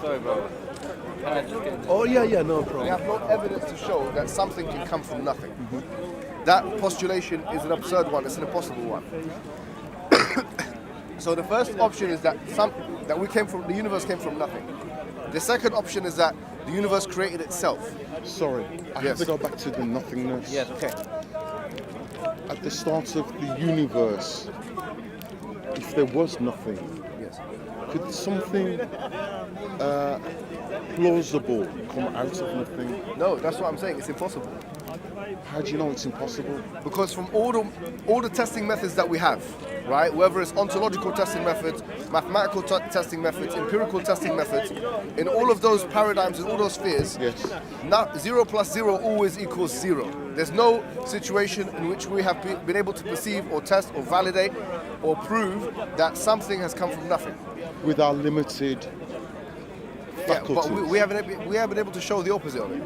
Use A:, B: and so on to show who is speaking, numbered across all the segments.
A: Sorry, bro. Can I just get
B: Oh, yeah, no problem.
C: We have no evidence to show that something can come from nothing. That postulation is an absurd one. It's an impossible one. So the first option is that the universe came from nothing. The second option is that the universe created itself.
D: Sorry, I have to go back to the nothingness.
C: Yes. Okay.
D: At the start of the universe, if there was nothing,
C: Yes.
D: could something plausible come out of nothing?
C: No, that's what I'm saying. It's impossible.
D: How do you know it's impossible?
C: Because from all the testing methods that we have, right, whether it's ontological testing methods, mathematical testing methods, empirical testing methods, in all of those paradigms, in all those spheres,
D: Yes.
C: 0 plus 0 always equals 0. There's no situation in which we have been able to perceive or test or validate or prove that something has come from nothing.
D: With our limited
C: Yeah,
D: faculties.
C: but we haven't been able to show the opposite of it.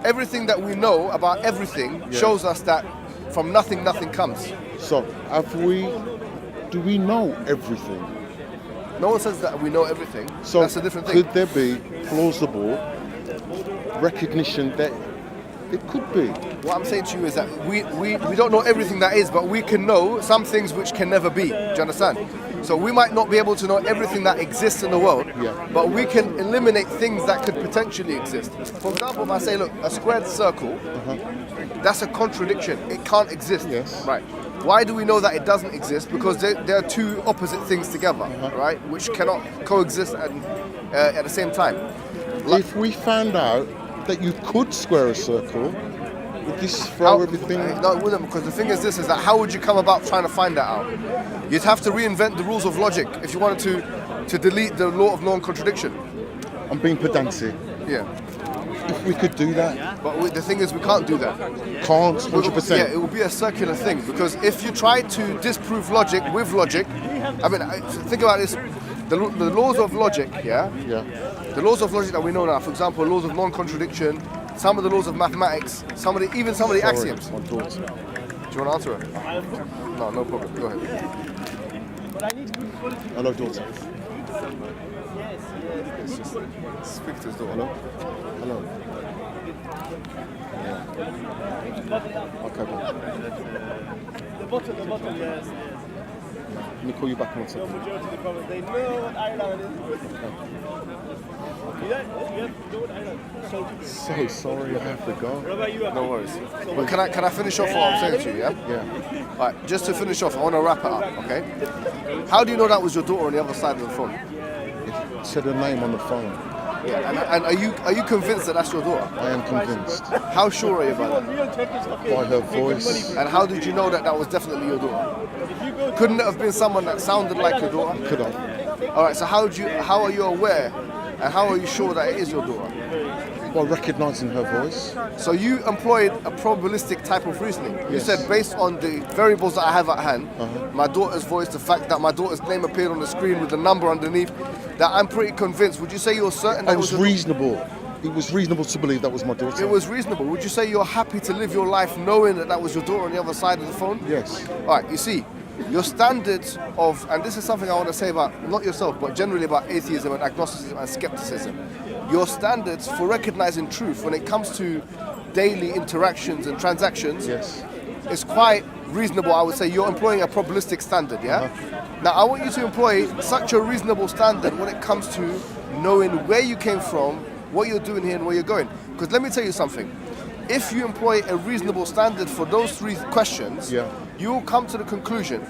C: Everything that we know about everything shows us that from nothing, nothing comes.
D: So, do we know everything?
C: No one says that we know everything.
D: So,
C: that's a different thing.
D: could there be plausible recognition that it could be?
C: What I'm saying to you is that we don't know everything that is, but we can know some things which can never be. Do you understand? So we might not be able to know everything that exists in the world, but we can eliminate things that could potentially exist. For example, if I say, look, a squared circle, that's a contradiction. It can't exist.
D: Yes.
C: Right. Why do we know that it doesn't exist? Because there are two opposite things together, right? Which cannot coexist at the same time.
D: If we found out that you could square a circle, would this throw everything?
C: No, it wouldn't, because the thing is this, is that how would you come about trying to find that out? You'd have to reinvent the rules of logic if you wanted to delete the law of non-contradiction.
D: I'm being pedantic.
C: Yeah.
D: If we could do that,
C: But the thing is, we can't do that.
D: can't 100%.
C: Yeah, it will be a circular thing, because if you try to disprove logic with logic, I mean, think about this, the laws of logic,
D: Yeah.
C: the laws of logic that we know now, for example, laws of non-contradiction, some of the laws of mathematics, even some of the axioms.
D: My daughter.
C: Do you want to answer it? No, no problem. Go ahead.
D: Hello, daughter.
C: Speak to his daughter.
D: Hello. Hello. Yeah. Okay, bro.
E: The bottom, yes.
D: Let me call you back in a second.
E: Majority of the problem, they know what Ireland is. You know what Ireland is?
D: So sorry, I have to go.
E: What about you?
C: No worries. But can I finish off what I'm saying to you, yeah?
D: Yeah.
C: All right, just to finish off, I want to wrap it up, okay? How do you know that was your daughter on the other side of the phone?
D: It said her name on the phone.
C: Yeah, and are you convinced that that's your daughter?
D: I am convinced
C: How sure are you about that?
D: by her voice.
C: And how did you know that that was definitely your daughter? Couldn't it have been someone that sounded like your daughter?
D: Could have.
C: All right, so how are you aware and how are you sure that it is your daughter?
D: By recognizing her voice.
C: So you employed a probabilistic type of reasoning. You
D: Yes.
C: said, based on the variables that I have at hand, my daughter's voice, the fact that my daughter's name appeared on the screen with the number underneath, that I'm pretty convinced. Would you say you're certain that
D: It was
C: your daughter?
D: reasonable. It was reasonable to believe that was my daughter.
C: It was reasonable. Would you say you're happy to live your life knowing that that was your daughter on the other side of the phone?
D: Yes.
C: All right, you see, your standards of, and this is something I want to say about, not yourself, but generally about atheism and agnosticism and skepticism. Your standards for recognizing truth when it comes to daily interactions and transactions
D: Yes.
C: is quite reasonable. I would say you're employing a probabilistic standard, yeah? Now, I want you to employ such a reasonable standard when it comes to knowing where you came from, what you're doing here, and where you're going. Because let me tell you something. If you employ a reasonable standard for those three questions, you will come to the conclusion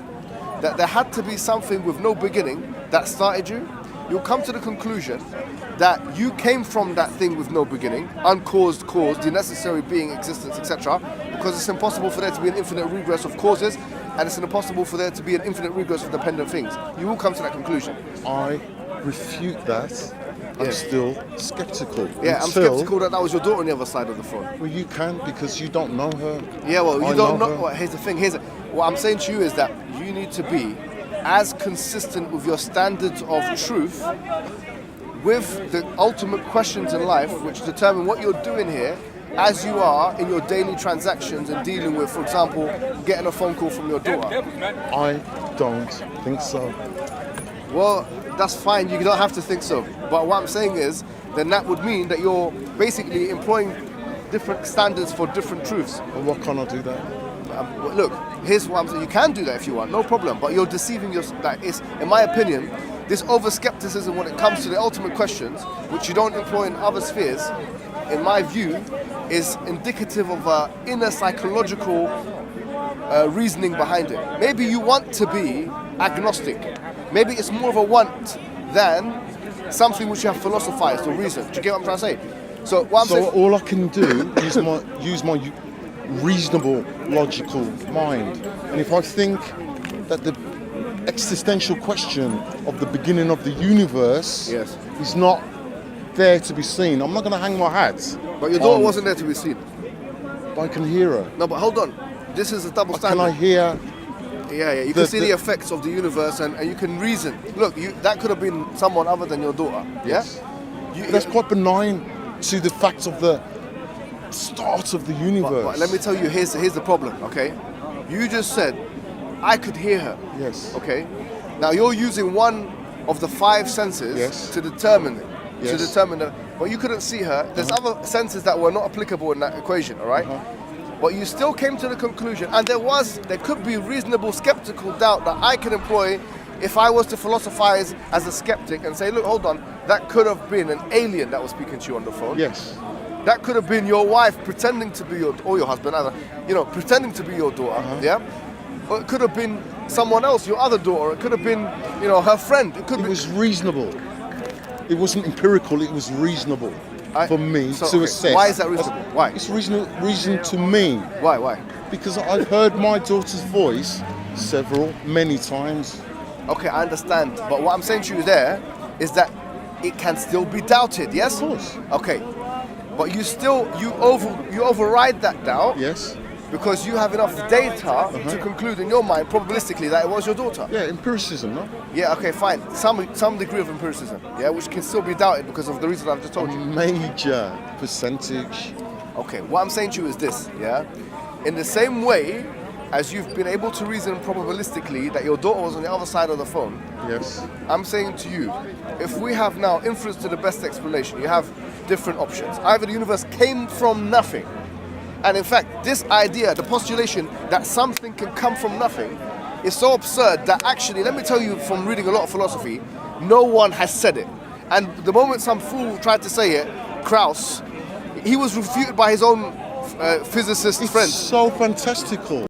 C: that there had to be something with no beginning that started you. You'll come to the conclusion that you came from that thing with no beginning, uncaused cause, the necessary being, existence, etc. Because it's impossible for there to be an infinite regress of causes, and it's impossible for there to be an infinite regress of dependent things. You will come to that conclusion.
D: I refute that. I'm still skeptical.
C: Yeah, I'm skeptical that that was your daughter on the other side of the phone.
D: Well, you can, because you don't know her.
C: Yeah, well, you
D: I
C: don't know.
D: her.
C: Well, here's the thing. What I'm saying to you is that you need to be as consistent with your standards of truth with the ultimate questions in life which determine what you're doing here as you are in your daily transactions and dealing with, for example, getting a phone call from your daughter.
D: I don't think so.
C: Well, that's fine. You don't have to think so. But what I'm saying is, then that would mean that you're basically employing different standards for different truths.
D: And what can I do that?
C: Look, here's what I'm saying. You can do that if you want, no problem. But you're deceiving yourself. Like, it's, in my opinion, this over-skepticism when it comes to the ultimate questions, which you don't employ in other spheres, in my view, is indicative of an inner psychological reasoning behind it. Maybe you want to be agnostic. Maybe it's more of a want than something which you have philosophized or reasoned. Do you get what I'm trying to say? So what I'm saying,
D: all I can do is use my reasonable, logical mind. And if I think that the existential question of the beginning of the universe
C: Yes.
D: is not there to be seen, I'm not going to hang my hat.
C: but your daughter wasn't there to be seen.
D: But I can hear her.
C: No, but hold on. This is a double
D: Can
C: standard.
D: I hear?
C: Yeah, you can see the effects of the universe and you can reason. Look, that could have been someone other than your daughter.
D: Yes.
C: Yeah?
D: That's quite benign to the fact of the start of the universe.
C: But let me tell you, here's the problem, okay? You just said, I could hear her.
D: Yes.
C: Okay? Now you're using one of the 5 senses
D: Yes.
C: to determine it. To
D: Yes.
C: determine that, but you couldn't see her. There's other senses that were not applicable in that equation, all right? But you still came to the conclusion, and there could be reasonable skeptical doubt that I can employ if I was to philosophize as a skeptic and say, look, hold on, that could have been an alien that was speaking to you on the phone.
D: Yes.
C: That could have been your wife pretending to be or your husband, either, pretending to be your daughter, yeah? Or it could have been someone else, your other daughter. It could have been, her friend. It
D: was reasonable. It wasn't empirical, it was reasonable for me to
C: okay,
D: assess.
C: why is that reasonable? Why?
D: It's reason to me.
C: Why?
D: Because I've heard my daughter's voice many times.
C: Okay, I understand. But what I'm saying to you there is that it can still be doubted, yes?
D: Of course.
C: Okay. But you override that doubt.
D: Yes.
C: Because you have enough data to conclude in your mind, probabilistically, that it was your daughter.
D: Yeah, empiricism, no?
C: Yeah, okay, fine. Some degree of empiricism, yeah, which can still be doubted because of the reason I've just told you.
D: Major percentage.
C: Okay, what I'm saying to you is this, yeah? In the same way as you've been able to reason probabilistically that your daughter was on the other side of the phone,
D: Yes.
C: I'm saying to you, if we have now inference to the best explanation, you have different options. Either the universe came from nothing, and in fact, this idea, the postulation that something can come from nothing, is so absurd that actually, let me tell you from reading a lot of philosophy, no one has said it. And the moment some fool tried to say it, Krauss, he was refuted by his own physicist friends.
D: So fantastical.